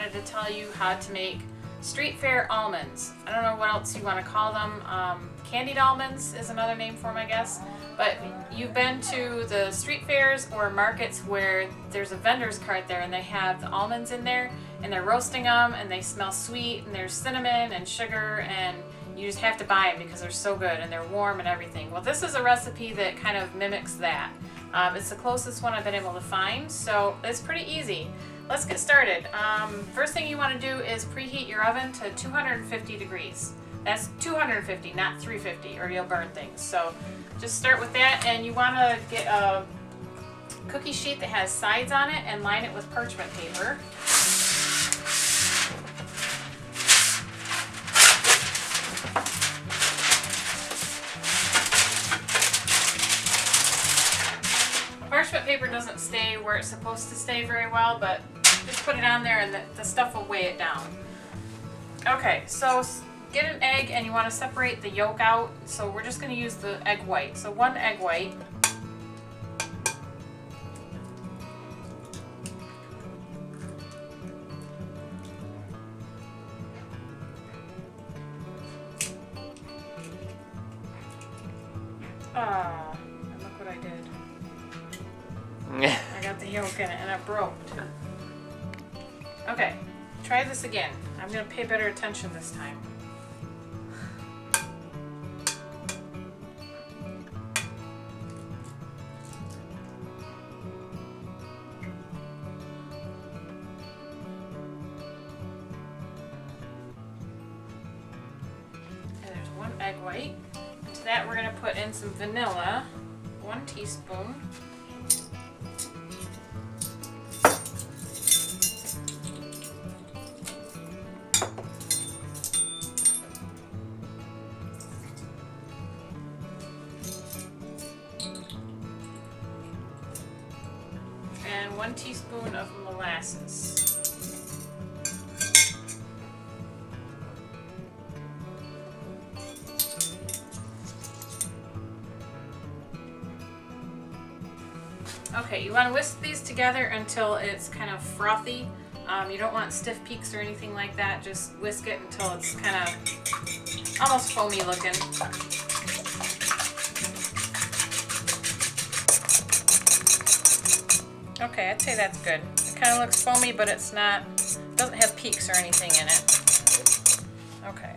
wanted to tell you how to make street fair almonds. I don't know what else you want to call them. Candied almonds is another name for them, I guess. But you've been to the street fairs or markets where there's a vendor's cart there and they have the almonds in there and they're roasting them and they smell sweet and there's cinnamon and sugar and you just have to buy them because they're so good and they're warm and everything. Well, this is a recipe that kind of mimics that. It's the closest one I've been able to find, so it's pretty easy. Let's get started. First thing you want to do is preheat your oven to 250 degrees. That's 250, not 350, or you'll burn things. So just start with that, and you want to get a cookie sheet that has sides on it and line it with parchment paper. Parchment paper doesn't stay where it's supposed to stay very well, but just put it on there and the stuff will weigh it down. Okay, so get an egg and you want to separate the yolk out. So we're just going to use the egg white. So one egg white. Ah, and look what I did. I got the yolk in it and it broke too. Okay, try this again. I'm going to pay better attention this time. Okay, there's one egg white. To that we're going to put in some vanilla, 1 teaspoon. And 1 teaspoon of molasses. Okay, you want to whisk these together until it's kind of frothy. You don't want stiff peaks or anything like that. Just whisk it until it's kind of almost foamy looking. Okay, I'd say that's good. It kind of looks foamy, but it's not, doesn't have peaks or anything in it. Okay.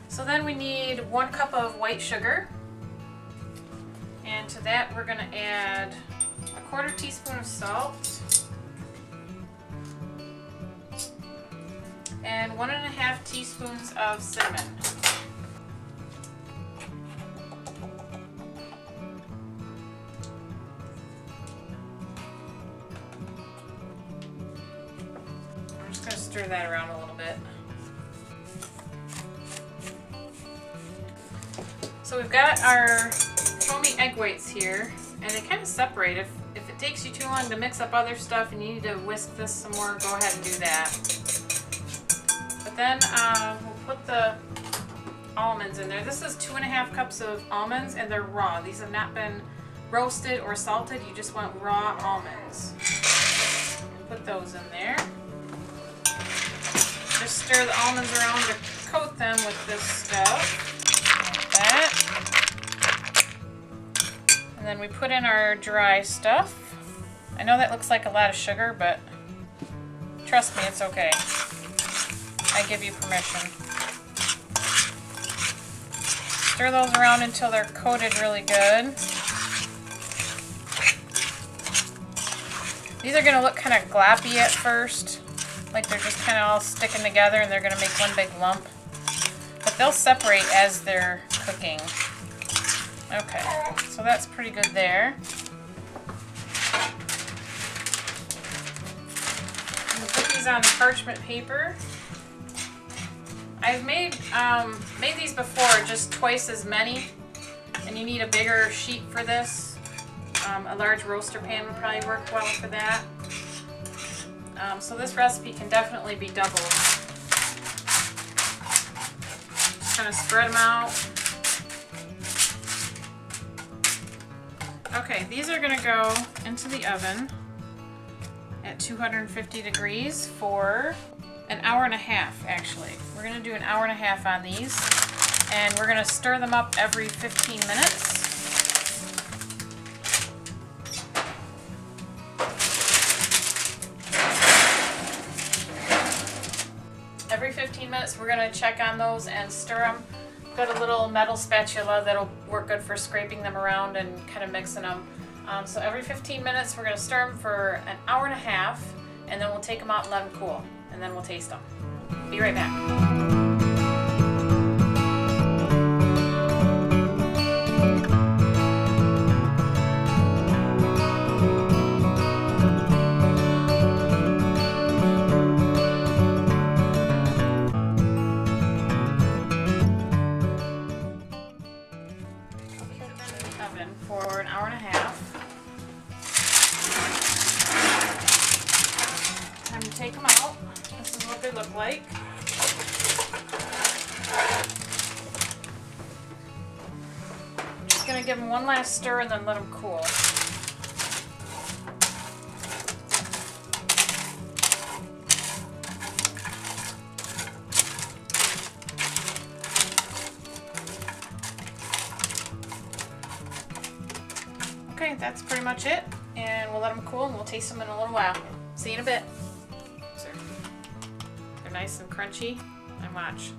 So then we need 1 cup of white sugar. And to that we're going to add 1/4 teaspoon of salt. And 1.5 teaspoons of cinnamon. I'm just going to stir that around a little bit. So we've got our foamy egg whites here, and they kind of separate. If it takes you too long to mix up other stuff and you need to whisk this some more, go ahead and do that. But then we'll put the almonds in there. This is 2.5 cups of almonds, and they're raw. These have not been roasted or salted. You just want raw almonds. And put those in there. Just stir the almonds around to coat them with this stuff. Like that. And then we put in our dry stuff. I know that looks like a lot of sugar, but trust me, it's okay. I give you permission. Stir those around until they're coated really good. These are going to look kind of gloppy at first, like they're just kind of all sticking together and they're going to make one big lump. But they'll separate as they're cooking. Okay, so that's pretty good there. And put these on parchment paper. I've made these before, just twice as many, and you need a bigger sheet for this. A large roaster pan would probably work well for that. So this recipe can definitely be doubled. Just kind of spread them out. Okay, these are going to go into the oven at at 250 degrees for an hour and a half, actually. We're gonna do an hour and a half on these, and we're gonna stir them up every 15 minutes. Every 15 minutes we're gonna check on those and stir them. Got a little metal spatula that'll work good for scraping them around and kind of mixing them. So every 15 minutes we're gonna stir them for an hour and a half, and then we'll take them out and let them cool, and then we'll taste them. Be right back. Oven for an hour and a half. Time to take them out. This is what they look like. Just gonna give them one last stir and then let them cool. Okay, that's pretty much it, and we'll let them cool and we'll taste them in a little while. See you in a bit. They're nice and crunchy, and watch.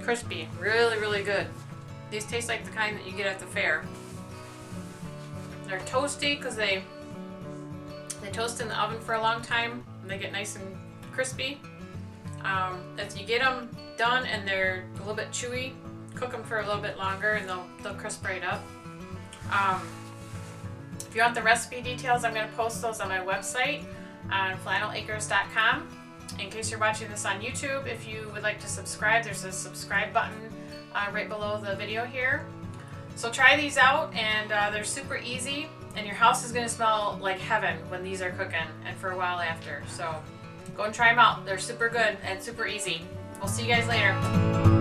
Crispy, really, really good. These taste like the kind that you get at the fair. They're toasty because they toast in the oven for a long time, and they get nice and crispy. If you get them done and they're a little bit chewy, cook them for a little bit longer and they'll crisp right up. If you want the recipe details, I'm going to post those on my website on flannelacres.com. In case you're watching this on YouTube, if you would like to subscribe, there's a subscribe button right below the video here. So try these out, and they're super easy, and your house is going to smell like heaven when these are cooking and for a while after. So go and try them out. They're super good and super easy. We'll see you guys later.